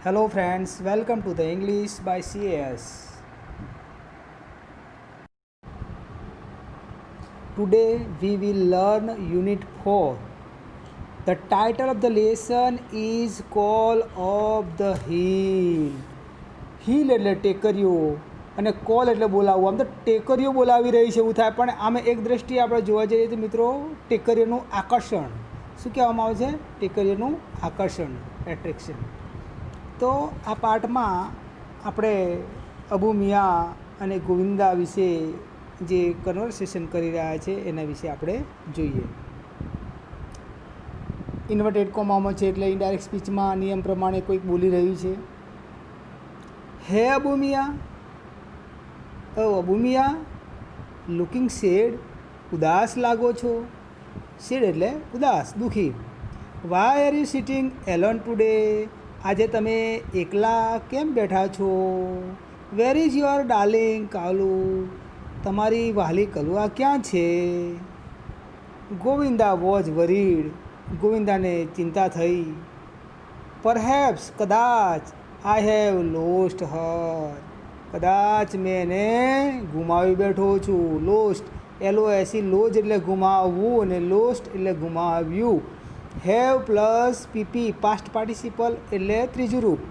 Hello friends, welcome to the English by CAS. Today we will learn Unit 4. The title of the lesson is Call of the Hill. Hill એટલે ટેકરીઓ અને call એટલે બોલાવવું. આમ તો ટેકરીઓ બોલાવી રહી છે એવું થાય, પણ આમે એક દ્રષ્ટિએ આપણે જોવા જઈએ તો મિત્રો ટેકરીઓનું આકર્ષણ શું કહેવામાં આવે છે? ટેકરીઓનું આકર્ષણ, એટ્રેક્શન. તો આ પાઠમાં આપણે અબુ મિયા અને ગોવિંદા વિશે જે કન્વર્સેશન કરી રહ્યા છે એના વિશે આપણે જોઈએ. ઇન્વર્ટેડ કોમામાં છે એટલે ઇનડાયરેક્ટ સ્પીચમાં નિયમ પ્રમાણે કોઈક બોલી રહ્યું છે. Hey Abu Miya, oh Abu Miya, looking sad, ઉદાસ લાગો છો. સેડ એટલે ઉદાસ, દુઃખી. Why are you sitting alone today, આજે તમે એકલા કેમ બેઠા છો? Where is your darling Kalu, તમારી વહાલી કલુઆ ક્યાં છે? ગોવિંદા વોઝ વરીડ, ગોવિંદાને ચિંતા થઈ. પરહેપ્સ, કદાચ, આઈ હેવ લોસ્ટ હર, કદાચ મેં એને ગુમાવી બેઠો છું. લોસ્ટ, LOST, લોજ એટલે ગુમાવવું અને લોસ્ટ એટલે ગુમાવ્યું. Have plus PP, past participle એટલે ત્રીજું રૂપ.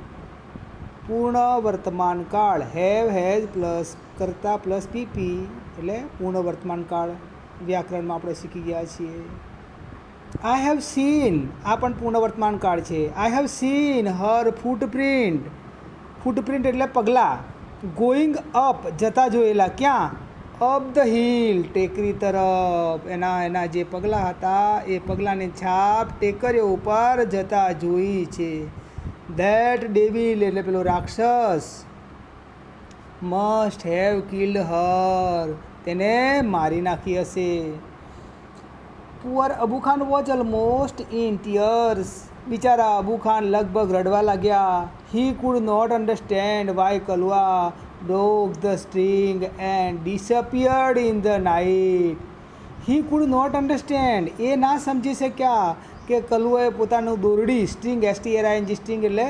પૂર્ણ વર્તમાન કાળ, હેવ હેઝ પ્લસ કર્તા પ્લસ PP એટલે પૂર્ણ વર્તમાન કાળ. વ્યાકરણમાં આપણે શીખી ગયા છીએ. આઈ હેવ સીન, આ પણ પૂર્ણ વર્તમાન કાળ છે. I have seen Har footprint, footprint એટલે પગલાં. ગોઈંગ અપ, જતા જોયેલા. ક્યાં? અપ ધ હિલ, ટેકરી તરફ. એના જે પગલાં હતા એ પગલાંની છાપ ટેકરીઓ ઉપર જતા જોઈ છે. ધેટ ડેવિલ એટલે પેલો રાક્ષસ. મસ્ટ હેવ કિલ્ડ હર, તેને મારી નાખી હશે. Poor Abu Khan was almost in tears, બિચારા અબુ ખાન લગભગ રડવા લાગ્યા. He could not understand why Kalua broke the string and disappeared in the night. He could not understand, એ ના સમજી શક્યા કે કલુએ પોતાનું દોરડી, સ્ટ્રિંગ STRING, સ્ટ્રિંગ એટલે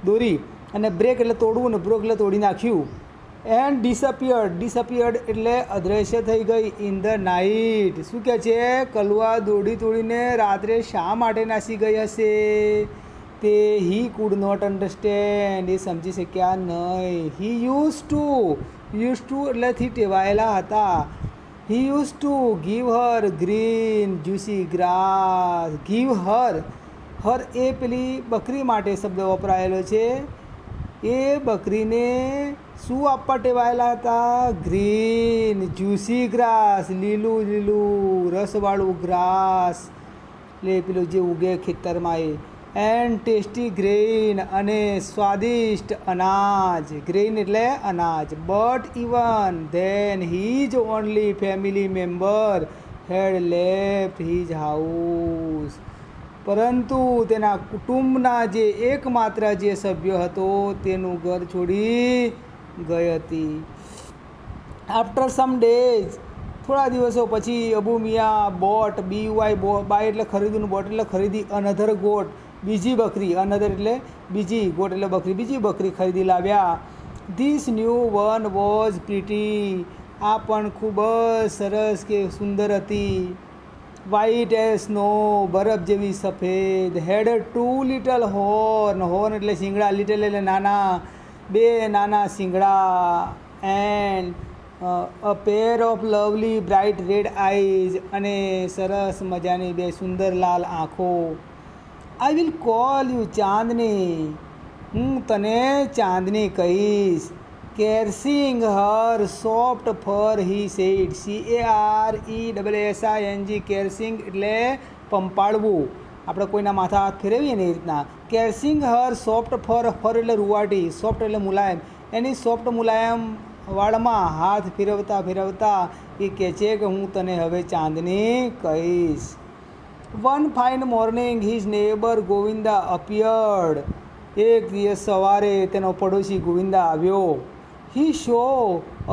દોરી, અને બ્રેક એટલે તોડવું ને બ્રોક એટલે તોડી નાખ્યું. એન્ડ ડિસઅપિયર્ડ એટલે અદ્રશ્ય થઈ ગઈ. ઇન ધ નાઇટ, શું કહે છે? કલુઆ દોરડી તોડીને રાત્રે શા માટે નાસી ગઈ હશે? તે હી કુડ નોટ અન્ડરસ્ટેન્ડ, એ સમજી શક્યા નહીં. હી યુઝ ટુ એટલેથી ટેવાયેલા હતા. He used to give her green juicy grass. Give her, her એ પેલી બકરી માટે શબ્દ વપરાયેલો છે. એ બકરીને શું આપવા ટેવાયેલા હતા? ગ્રીન જ્યુસી ગ્રાસ, લીલું રસવાળું ગ્રાસ, એટલે પેલું જે ઉગે ખેતરમાં એ. એન્ડ ટેસ્ટી ગ્રેઇન, અને સ્વાદિષ્ટ અનાજ. ગ્રેઇન એટલે અનાજ. But even then his only family member head left his house, પરંતુ તેના કુટુંબના જે એકમાત્ર જે સભ્ય હતો તેનું ઘર છોડી ગઈ હતી. આફ્ટર સમ ડેઝ, થોડા દિવસો પછી અબુ મિયા બોટ, BUY, બાય એટલે ખરીદવું, બોટ એટલે ખરીદી. અનધર ગોટ, બીજી બકરી. અનધર એટલે બીજી, ગોટ એટલે બકરી, બીજી બકરી ખરીદી લાવ્યા. This new one was pretty, આ પણ ખૂબ જ સરસ કે સુંદર હતી. વ્હાઇટ એઝ સ્નો, બરફ જેવી સફેદ. હેડ 2 લિટલ હોર્ન, હોર્ન એટલે શિંગડા, લિટલ એટલે નાના, 2 નાના શિંગડા. And a pair of lovely bright red eyes, અને સરસ મજાની 2 સુંદર લાલ આંખો. I will call you Chandni, હું તને ચાંદની કહીશ. Caressing her soft fur he said, CARESSING, caressing એટલે પંપાળવું. આપણે કોઈના માથા હાથ ફેરવીએ ને એ રીતના. કેર્સિંગ હર સોફ્ટ ફર, ફર એટલે રૂવાટી, સોફ્ટ એટલે મુલાયમ. એની સોફ્ટ મુલાયમ વાળમાં હાથ ફેરવતા એ કહે છે કે હું તને હવે ચાંદની કહીશ. One fine morning his neighbour Govinda appeared, એક દિવસ સવારે તેનો પડોશી ગોવિંદા આવ્યો. He saw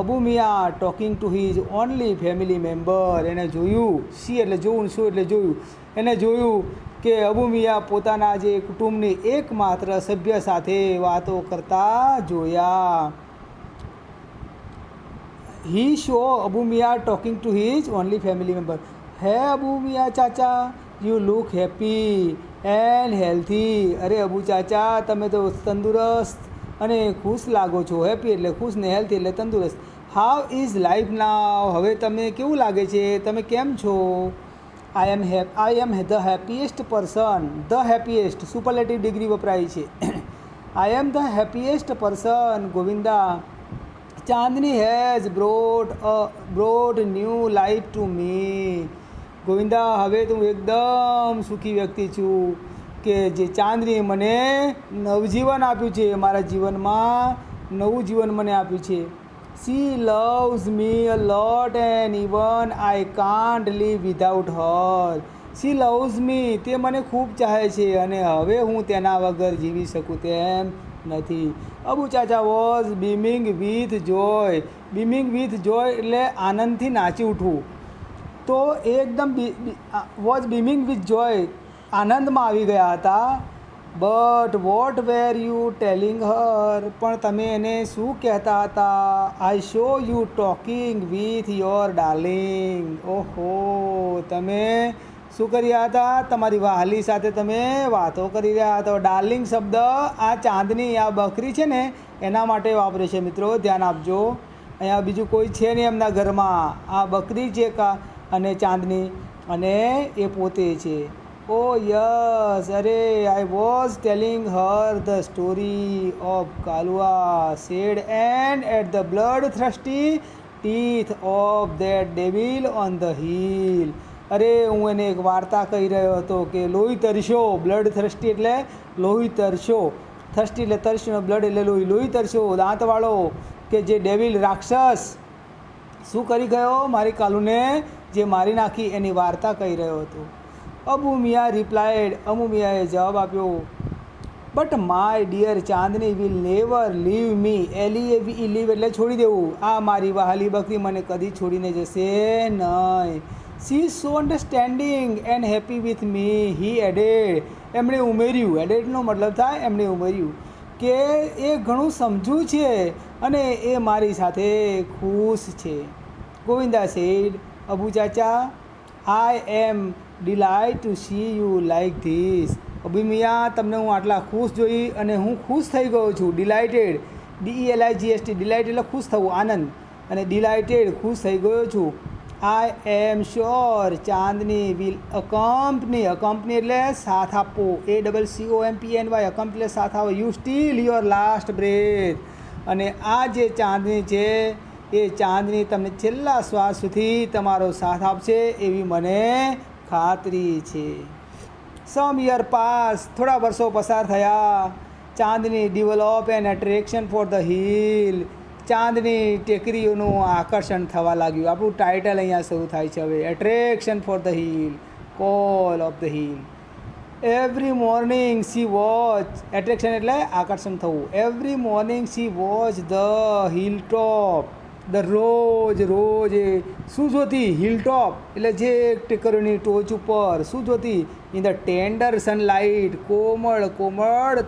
Abu Miya talking to his only family member, એને જોયું, સી એટલે જોવું, શો એટલે જોયું, એને જોયું કે અબુ મિયા પોતાના જે કુટુંબની એકમાત્ર સભ્ય સાથે વાતો કરતા જોયા. He saw Abu Mia talking to his only family member. Hey Abu Mia Chacha, you look happy and healthy. અરે અબુ ચાચા, તમે તો તંદુરસ્ત અને ખુશ લાગો છો. હેપી એટલે ખુશ ને હેલ્થી એટલે તંદુરસ્ત. How is life now? હવે તમને કેવું લાગે છે? તમે કેમ છો? I am the happiest person. The happiest superlative degree વપરાય છે. I am the happiest person Govinda. Chandni has brought new life to me. Govinda, હવે તો હું એકદમ સુખી વ્યક્તિ છું કે જે ચાંદની મને નવજીવન આપ્યું છે. મારા જીવનમાં નવું જીવન મને આપ્યું છે. She loves me a lot and even I can't live without her. She loves me, તે મને ખૂબ ચાહે છે અને હવે હું તેના વગર જીવી શકું તેમ નથી. Abu Chacha was beaming with joy. Beaming with joy એટલે આનંદથી નાચી ઉઠવું. તો એકદમ વોઝ બીમિંગ વિથ જોય, આનંદમાં આવી ગયા હતા. But what were you telling her? પણ તમે એને શું કહેતા હતા? I saw you talking with your darling. ઓહો, તમે શું કર્યા હતા? તમારી વહાલી સાથે તમે વાતો કરી રહ્યા હતા. ડાર્લિંગ શબ્દ આ ચાંદની, આ બકરી છે ને એના માટે વાપરે છે. મિત્રો ધ્યાન આપજો, અહીંયા બીજું કોઈ છે નહીં એમના ઘરમાં. આ બકરી છે અને ચાંદની, અને એ પોતે છે. ઓ યસ, અરે I was telling her the story of Kalua sad end at the bloodthirsty teeth of that devil on the hill. અરે હું એને એક વાર્તા કહી રહ્યો હતો કે લોહી તરસ્યો. બ્લડ થ્રસ્ટી એટલે લોહી તરસ્યો. થર્સ્ટી એટલે તરસ્યો, બ્લડ એટલે લોહી. લોહી તરસ્યો, દાંતવાળો, કે જે ડેવિલ રાક્ષસ શું કરી ગયો? મારી કાલુને જે મારી નાખી એની વાર્તા કહી રહ્યો હતો. અબુ મિયા રિપ્લાયડ. અબુ મિયાએ જવાબ આપ્યો, but my dear Chandni will never leave me. LEAVE leave એટલે છોડી દેવું. આ મારી વહાલી બકરી મને કદી છોડીને જશે નહીં. She is so understanding and happy with me, he added. એમણે ઉમેર્યું. એડેડનો મતલબ થાય એમણે ઉમેર્યું કે એ ઘણું સમજુ છે અને એ મારી સાથે ખુશ છે. Govinda said, Abu Chacha, I am delight to see you like this. Abu Miya, તમને હું આટલા ખુશ જોઈ અને હું ખુશ થઈ ગયો છું. ડિલાઇટેડ, DELIGHT, ડિલાઇટ એટલે ખુશ થવું, આનંદ, અને ડિલાઇટેડ ખુશ થઈ ગયો છું. આઈ એમ શ્યોર ચાંદની વિલ અકમ્પની. અકમ્પની એટલે સાથ આપવો. ACCOMPNY, અકમ્પની એટલે સાથ આપવો. You still your last breath. અને આ જે ચાંદની છે એ ચાંદની તમને છેલ્લા શ્વાસ સુધી તમારો સાથ આપશે એવી મને ખાતરી છે. સમ યર પાસ, થોડા વર્ષો પસાર થયા. Chandni develop an attraction for the hill. Chandni ટેકરીઓનું આકર્ષણ થવા લાગ્યું. આપણું ટાઇટલ અહીંયા શરૂ થાય છે હવે. Attraction for the hill, call of the hill. Every morning she watch. Attraction એટલે આકર્ષણ થવું. Every morning she watch the hill ટોપ. દરરોજ શું જોતી? હિલ ટોપ એટલે જે ટેકરીઓની ટોચ ઉપર શું જોતી? ઇન ધ ટેન્ડર સનલાઇટ, કોમળ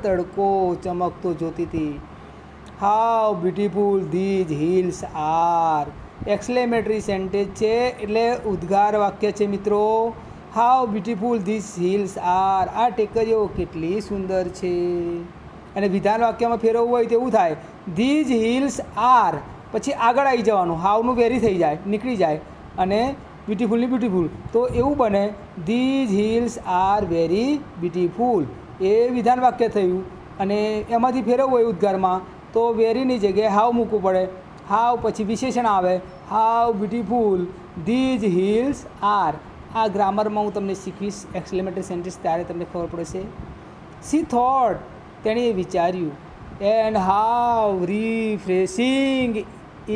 તડકો ચમકતો જોતી હતી. How beautiful these hills are. Exclamatory sentence છે એટલે ઉદ્ગાર વાક્ય છે મિત્રો. How beautiful these hills are. આ ટેકરીઓ કેટલી સુંદર છે. અને વિધાન વાક્યમાં ફેરવવું હોય તો એવું થાય, ધીઝ હિલ્સ આર, પછી આગળ આવી જવાનું, હાવનું વેરી થઈ જાય, નીકળી જાય, અને બ્યુટીફુલની બ્યુટીફુલ, તો એવું બને these hills are very beautiful. એ વિધાન વાક્ય થયું. અને એમાંથી ફેરવવું હોય ઉદ્ગારમાં તો વેરીની જગ્યાએ હાવ મૂકવું પડે. હાવ પછી વિશેષણ આવે, હાવ બ્યુટીફુલ ધીઝ હિલ્સ આર. આ ગ્રામરમાં હું તમને શીખવીશ એક્સક્લેમેટરી સેન્ટેન્સ, ત્યારે તમને ખબર પડશે. સી થોટ, તેણે વિચાર્યું. And how refreshing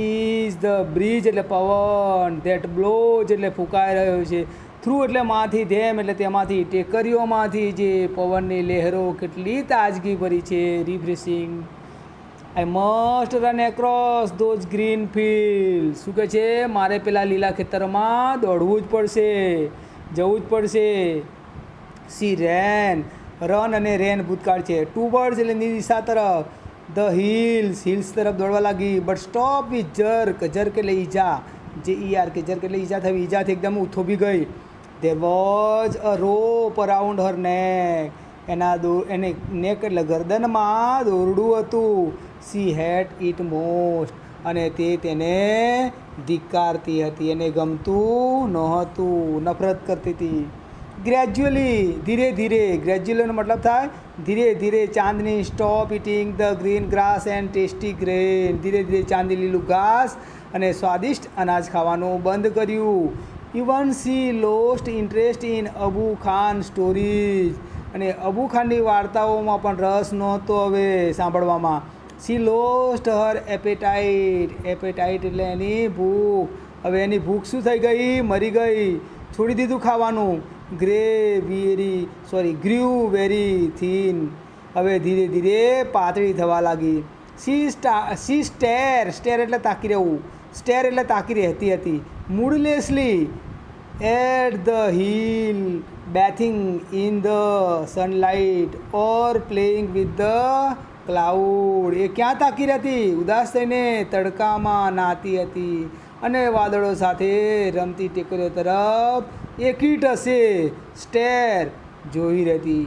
is the bridge એટલે પવન, ધેટ બ્લોઝ એટલે ફૂંકાઈ રહ્યો છે, થ્રુ એટલે માંથી, ધેમ એટલે તેમાંથી, ટેકરીઓમાંથી જે પવનની લહેરો કેટલી તાજગી ભરી છે. Refreshing. I must run across those green field. શું કહે છે? મારે પેલા લીલા ખેતરમાં દોડવું જ પડશે, જવું જ પડશે. સી રેન, રન અને રેન ભૂતકાળ છે. ટુવર્ડ્સ એટલે દિશા તરફ. ધ હિલ્સ તરફ દોડવા લાગી. બટ સ્ટોપ વિથ જર્ક એટલે ઈજા, JER કે જર્ક એટલે ઈજા થવી. ઈજાથી એકદમ થોભી ગઈ. There was a rope around હર નેક, એને નેક એટલે ગરદનમાં દોરડું હતું. સી હેટ ઇટ મોસ્ટ, અને તેને ધિક્કારતી હતી, એને ગમતું નહોતું, નફરત કરતી હતી. ગ્રેજ્યુઅલી ધીરે ધીરે, ગ્રેજ્યુઅલીનો મતલબ થાય ધીરે ધીરે. Chandni stop eating the green grass and tasty grain, ધીરે ધીરે ચાંદી લીલું ઘાસ અને સ્વાદિષ્ટ અનાજ ખાવાનું બંધ કર્યું. Even C lost interest in Abu Khan stories, અને અબુ ખાનની વાર્તાઓમાં પણ રસ નહોતો હવે સાંભળવામાં. સી લોસ્ટ હર એપેટાઇટ એટલે એની ભૂખ. હવે એની ભૂખ શું થઈ ગઈ? મરી ગઈ, છોડી દીધું ખાવાનું. ગ્ર્યુ વેરી થીન, હવે ધીરે ધીરે પાતળી થવા લાગી. સી સ્ટેર એટલે તાકી રહેવું, સ્ટેર એટલે તાકી રહેતી હતી. Moodlessly at the hill, bathing in the sunlight or playing with the cloud. એ ક્યાં તાકી રહેતી? ઉદાસ થઈને તડકામાં નાતી હતી અને વાદળો સાથે રમતી ટેકરીઓ તરફ એકીટ હશે સ્ટેર જોઈ રહેતી.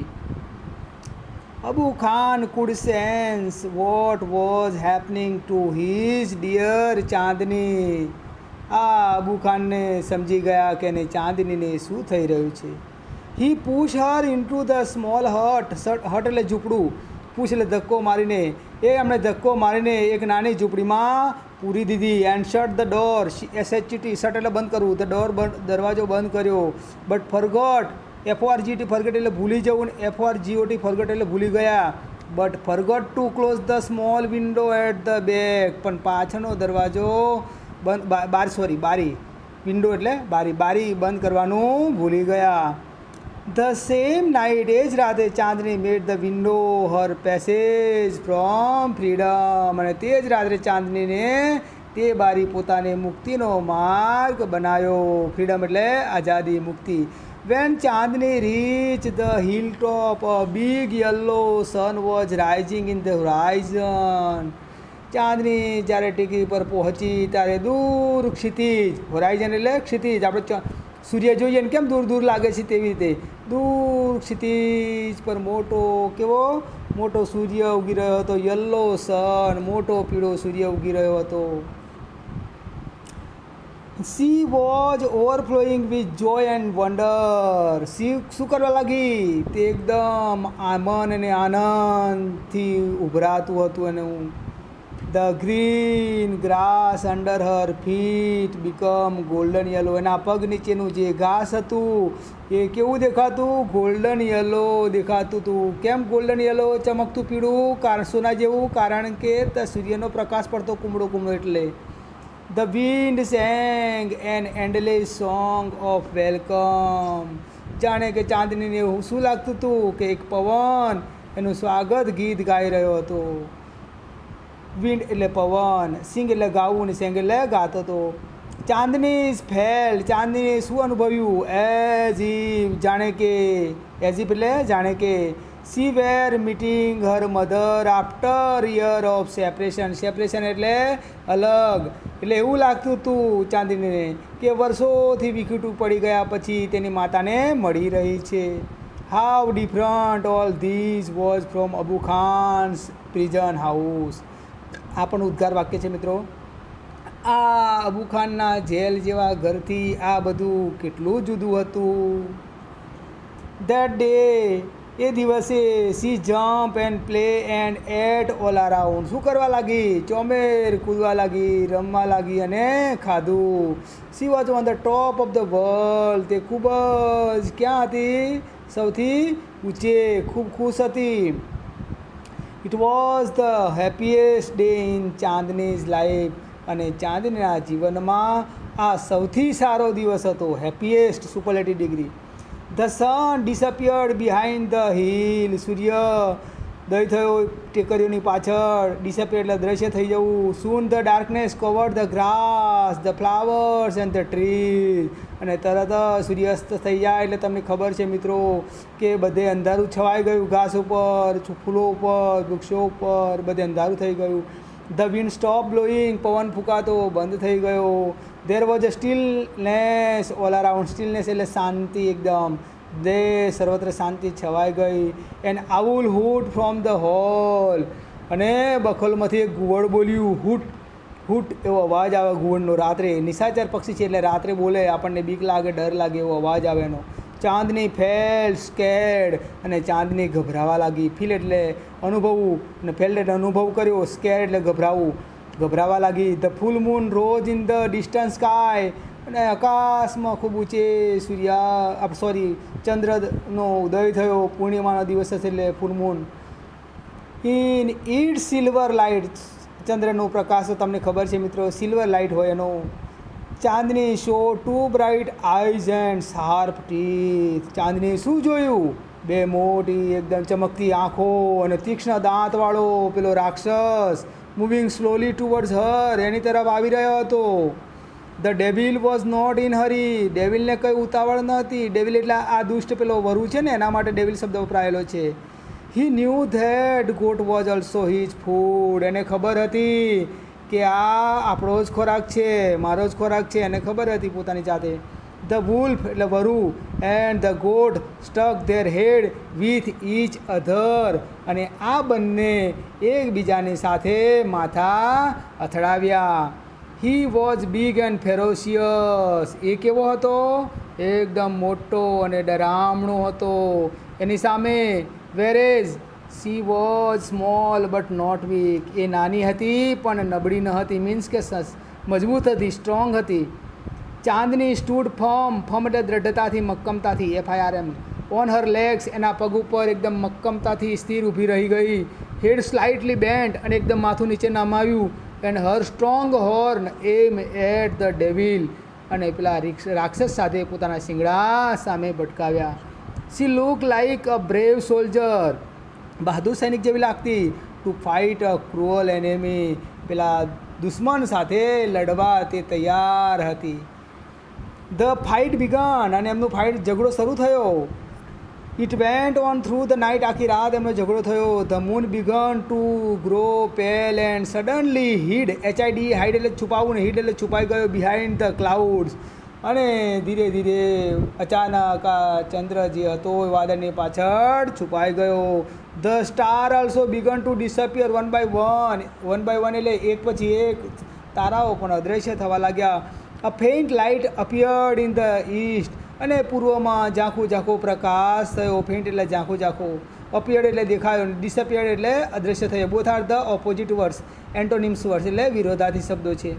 Abu Khan could sense what was happening to his dear Chandni. આ અબુ ખાનને સમજી ગયા કે એને ચાંદનીને શું થઈ રહ્યું છે. He push her into the small hut, hut એટલે ઝૂંપડું, પુશ એટલે ધક્કો મારીને. એમણે ધક્કો મારીને એક નાની ઝૂંપડીમાં પૂરી દીધી. And shut the door, SHT shut એટલે બંધ કરવું, ધ ડોર દરવાજો બંધ કર્યો. બટ ફરગોટ, FORGT ફરગેટ એટલે ભૂલી જવું, ને FORGOT ફરગોટ એટલે ભૂલી ગયા. But forgot to close the small window at the back, પણ પાછળનો દરવાજો બારી, વિન્ડો એટલે બારી બંધ કરવાનું ભૂલી ગયા. ધ સેમ નાઇટ, એ જ રાતે Chandni made the window her passage from freedom, અને તે જ રાત્રે ચાંદનીને તે બારી પોતાને મુક્તિનો માર્ગ બનાવ્યો. ફ્રીડમ એટલે આઝાદી, મુક્તિ. When Chandni reach the hill top, a big yellow sun was rising in the horizon. Chandni જ્યારે ટેકરી પર પહોંચી ત્યારે દૂર ક્ષિતિજ, હોરાઇઝન એટલે ક્ષિતિજ, આપણે સૂર્ય જોઈએ ને કેમ દૂર દૂર લાગે છે તેવી રીતે દૂર ક્ષિતિજ પર મોટો સૂર્ય ઉગી રહ્યો હતો. યલો સન, મોટો પીળો સૂર્ય ઉગી રહ્યો હતો. She was overflowing with Joy and wonder. C શું કરવા લાગી? તે એકદમ મન અને આનંદથી ઉભરાતું હતું. અને the green grass under her feet become golden yellow, એના પગ નીચેનું જે ઘાસ હતું એ કેવું દેખાતું? ગોલ્ડન યલો દેખાતું હતું. કેમ ગોલ્ડન યલો? ચમકતું પીળું, સોના જેવું, કારણ કે સૂર્યનો પ્રકાશ પડતો કુમળો એટલે. The wind sang an endless song of welcome. જાણે કે ચાંદનીને શું લાગતું હતું કે એક પવન એનું સ્વાગત ગીત ગાઈ રહ્યો હતો. વિન્ડ એટલે પવન, સિંગ એટલે ગાવું, ને સેંગ એટલે ગાતો હતો. ચાંદની ફેલ, ચાંદનીને શું અનુભવ્યું? એઝ ઇફ, જાણે કે, એઝ ઇફ એટલે જાણે કે. She were meeting her mother after year of separation, separation એટલે અલગ, એટલે એવું લાગતું હતું ચાંદનીને કે વર્ષોથી વિખૂટું પડી ગયા પછી તેની માતાને મળી રહી છે. How different all this was from Abu Khan's prison house. આ પણ ઉદ્ગાર વાક્ય છે મિત્રો. આ અબુ ખાનના જેલ જેવા ઘરથી આ બધું કેટલું જુદું હતું. ધેટ ડે, એ દિવસે she jump and play and at all around. શું કરવા લાગી? ચોમેર કૂદવા લાગી, રમવા લાગી અને ખાધું. She was on the top of the world. તે ખૂબ જ ક્યાં હતી? સૌથી ઊંચે, ખૂબ ખુશ હતી. It was the happiest day in Chandni's life. અને ચાંદનીના જીવનમાં આ સૌથી સારો દિવસ હતો. Happiest superlative degree. The sun disappeared behind the hill. સૂર્ય દય થયો ટેકરીઓની પાછળ, ડિસઅપિયર એટલે દ્રશ્ય થઈ જવું. Soon the darkness covered the grass the flowers and the trees. અને તરત સૂર્યાસ્ત થઈ જાય એટલે તમને ખબર છે મિત્રો કે બધે અંધારું છવાઈ ગયું, ઘાસ ઉપર, ફૂલો ઉપર, વૃક્ષો ઉપર બધે અંધારું થઈ ગયું. ધ વિન્ડ સ્ટોપ બ્લોઈંગ, પવન ફૂંકાતો બંધ થઈ ગયો. There was a stillness all around. Stillness એટલે શાંતિ એકદમ, દે સર્વત્ર શાંતિ છવાઈ ગઈ. And owl hoot from the hole. અને બખોલમાંથી એક ઘુવડ બોલ્યું, હુટ હુટ એવો અવાજ આવે ઘુવડનો. રાત્રે નિશાચર પક્ષી છે એટલે રાત્રે બોલે, આપણને બીક લાગે, ડર લાગે એવો અવાજ આવે એનો. ચાંદની ફેલ સ્કેર્ડ, અને ચાંદની ગભરાવા લાગી. ફીલ એટલે અનુભવવું, અને ફેલ્ડ એટલે અનુભવ કર્યો, સ્કેર્ડ એટલે ગભરાવું, ગભરાવા લાગી. The full moon rose in the distance sky. અને આકાશમાં ખૂબ ઊંચે ચંદ્રનો ઉદય થયો. પૂર્ણિમાનો દિવસ હશે એટલે full moon. In it silver light, ચંદ્રનો પ્રકાશ તો તમને ખબર છે મિત્રો, સિલ્વર લાઇટ હોય એનો. Chandni saw two bright eyes and sharp teeth. Chandni શું જોયું? બે મોટી એકદમ ચમકતી આંખો અને તીક્ષ્ણ દાંતવાળો પેલો રાક્ષસ મૂવિંગ સ્લોલી ટુવર્ડ્સ હર, એની તરફ આવી રહ્યો હતો. The devil was not in hurry. ડેવિલને કંઈ ઉતાવળ ન હતી. ડેવિલ એટલે આ દુષ્ટ પેલો વરુ છે ને, એના માટે ડેવિલ શબ્દ વપરાયેલો છે. He knew that goat was also his food. એને ખબર હતી કે આ આપણો જ ખોરાક છે, મારો જ ખોરાક છે, એને ખબર હતી પોતાની જાતે. ધ વુલ્ફ એટલે વરુ and the goat stuck their head with each other. અને આ બંને એકબીજાની સાથે માથા અથડાવ્યા. He was big and ferocious. એ કેવો હતો? એકદમ મોટો અને ડરામણો હતો. એની સામે whereas she was small but not weak. એ નાની હતી પણ નબળી ન હતી, મીન્સ કે મજબૂત હતી, સ્ટ્રોંગ હતી. ચાંદની સ્ટૂડ ફર્મ, ફર્મ એટલે દ્રઢતાથી, મક્કમતાથી, FIRM. ઓન હર લેગ્સ, એના પગ ઉપર એકદમ મક્કમતાથી સ્થિર ઊભી રહી ગઈ. હેડ સ્લાઇટલી બેન્ટ, અને એકદમ માથું નીચે નમાવ્યું. And her strong horn aim at the devil. અને પેલા રાક્ષસ સાથે પોતાના શિંગડા સામે ભટકાવ્યા. She look like a brave soldier. બહાદુર સૈનિક જેવી લાગતી. To fight a cruel enemy. પેલા દુશ્મન સાથે લડવા તે તૈયાર હતી. ધ ફાઇટ બિગન, અને એમનો ઝઘડો શરૂ થયો. It went on through the night. આખી રાત એમનો ઝઘડો થયો. The moon began to grow pale and suddenly hid. HID, hide એટલે છુપાવવું ને હિડ એટલે છુપાઈ ગયો. Behind the clouds. અને ધીરે ધીરે અચાનક આ ચંદ્ર જે હતો એ વાદળની પાછળ છુપાઈ ગયો. The star also began to disappear one by one એટલે એક પછી એક તારાઓ પણ અદૃશ્ય થવા લાગ્યા. A faint light appeared in the east. અને પૂર્વમાં ઝાંખો ઝાંખો પ્રકાશ થયો. ફેઇન્ટ એટલે ઝાંખો ઝાંખો, અપિયર્ડ એટલે દેખાયો, ડિસઅપિયર્ડ એટલે અદૃશ્ય થયો. Both are the opposite words, antonyms words એટલે વિરોધાર્થી શબ્દો છે.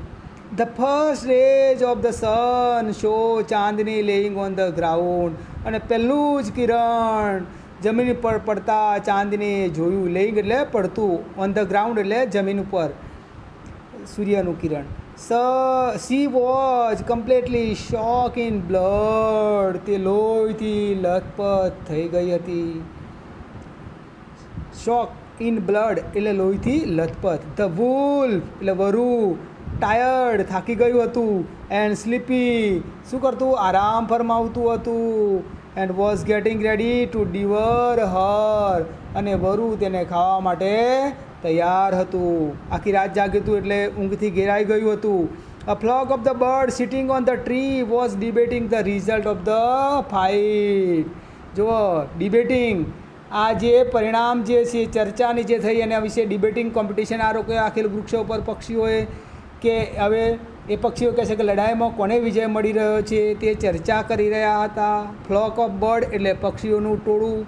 The first રેજ of the sun show Chandni laying on the ground. અને પહેલું જ કિરણ જમીન પર પડતા ચાંદની જોયું. લેઇંગ એટલે પડતું, ઓન ધ ગ્રાઉન્ડ એટલે જમીન ઉપર સૂર્યનું કિરણ. She was completely soaked in blood. તે લોહીથી લથપથ થઈ ગઈ હતી. શોક ઇન બ્લડ એટલે લોહીથી લથપથ. ધ વુલ્ફ એટલે વરુ ટાયર્ડ થાકી ગયું હતું. એન્ડ સ્લીપી શું કરતું? આરામ ફરમાવતું હતું. And was getting ready to devour her. અને વરુ તેને ખાવા માટે તૈયાર હતું. આખી રાત જાગ્યું હતું એટલે ઊંઘથી ઘેરાઈ ગયું હતું. A flock of the bird sitting on the tree was debating the result of the fight. જુઓ, ડિબેટિંગ, આ જે પરિણામ જે છે, ચર્ચાની જે થઈ એના વિશે ડિબેટિંગ કોમ્પિટિશન આ લોકો આખેલ વૃક્ષો ઉપર પક્ષીઓએ કે હવે એ પક્ષીઓ કહે છે કે લડાઈમાં કોને વિજય મળી રહ્યો છે તે ચર્ચા કરી રહ્યા હતા. ફ્લોક ઓફ બર્ડ એટલે પક્ષીઓનું ટોળું.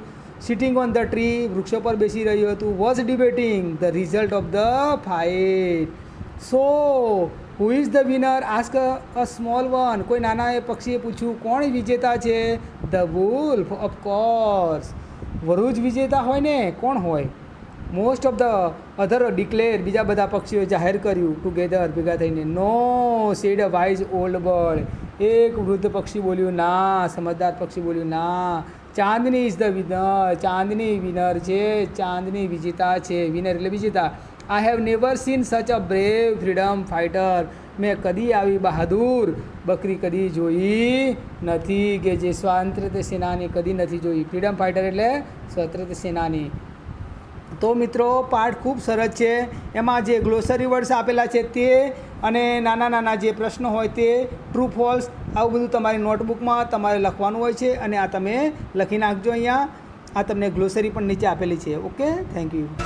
સિટિંગ ઓન ધ ટ્રી વૃક્ષો પર બેસી રહ્યું હતું. Was debating the result of the fight. So who is the winner? Ask a small one. કોઈ નાના એ પક્ષીએ પૂછ્યું કોણ વિજેતા છે? The wolf of course. વરુ જ વિજેતા હોય ને, કોણ હોય? Most of the other declare. બીજા બધા પક્ષીઓએ જાહેર કર્યું ટુગેધર, ભેગા થઈને. No said a wise old bird. એક વૃદ્ધ પક્ષી બોલ્યું ના. સમજદાર પક્ષી બોલ્યું ના. Chandni is the winner. Chandni winner છે. ચાંદની વિજેતા છે. વિનર એટલે વિજેતા. આઈ હેવ નેવર સીન સચ અ બ્રેવ ફ્રીડમ ફાઇટર. મેં કદી આવી બહાદુર બકરી કદી જોઈ નથી, કે જે સ્વાતંત્ર્ય સેનાની કદી નથી જોઈ. ફ્રીડમ ફાઇટર એટલે સ્વાતંત્ર્ય સેનાની. તો મિત્રો પાઠ ખૂબ સરસ છે. એમાં જે ગ્લોસરી વર્ડ્સ આપેલા છે તે અને નાના નાના જે પ્રશ્નો હોય તે ટ્રુ ફોલ્સ આવું બધું તમારી નોટબુકમાં તમારે લખવાનું હોય છે અને આ તમે લખી નાખજો. અહીંયા આ તમને ગ્લોસરી પણ નીચે આપેલી છે. Okay, thank you.